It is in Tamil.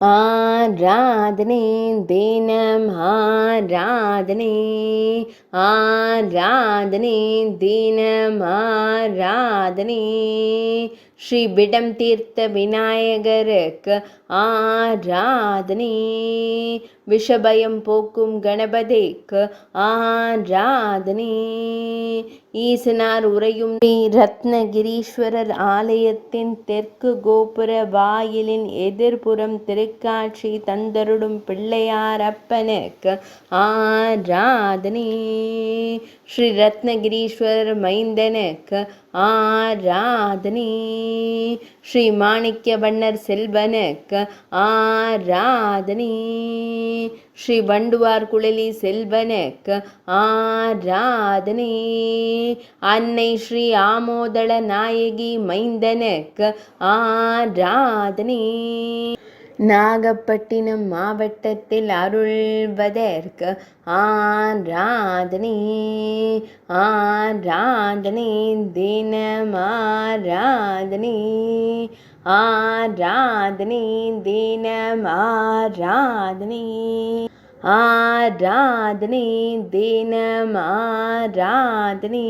ஆராதனை தினம் ஆராதனை ஆராதனை தினம் ஆராதனை ஸ்ரீபிடம் தீர்த்த விநாயகருக்கு ஆராதனை விஷபயம் போக்கும் கணபதிக்கு ஆராதனை ஈசனார் உறையும் ஸ்ரீ ரத்னகிரீஸ்வரர் ஆலயத்தின் தெற்கு கோபுர வாயிலின் எதிர்ப்புறம் திருக்காட்சி தந்தருடும் பிள்ளையாரப்பனுக்கு ஆராதனை ஸ்ரீ ரத்னகிரீஸ்வரர் மைந்தனுக்கு ஆராதனை ஸ்ரீ மாணிக்க வண்ணர் செல்வனுக்கு ஆராதனை ஸ்ரீ வண்டுவார் குழலி செல்வனுக்கு ஆராதனை அன்னை ஸ்ரீ ஆமோதள நாயகி மைந்தனுக்கு ஆராதனை நாகப்பட்டினம் மாவட்டத்தில் அருள்வதற்கு ஆராதனை ஆராதனை தினம் ஆராதனை ஆராதனை தினம் ஆராதனை ஆராதனை தினம் ஆராதனை.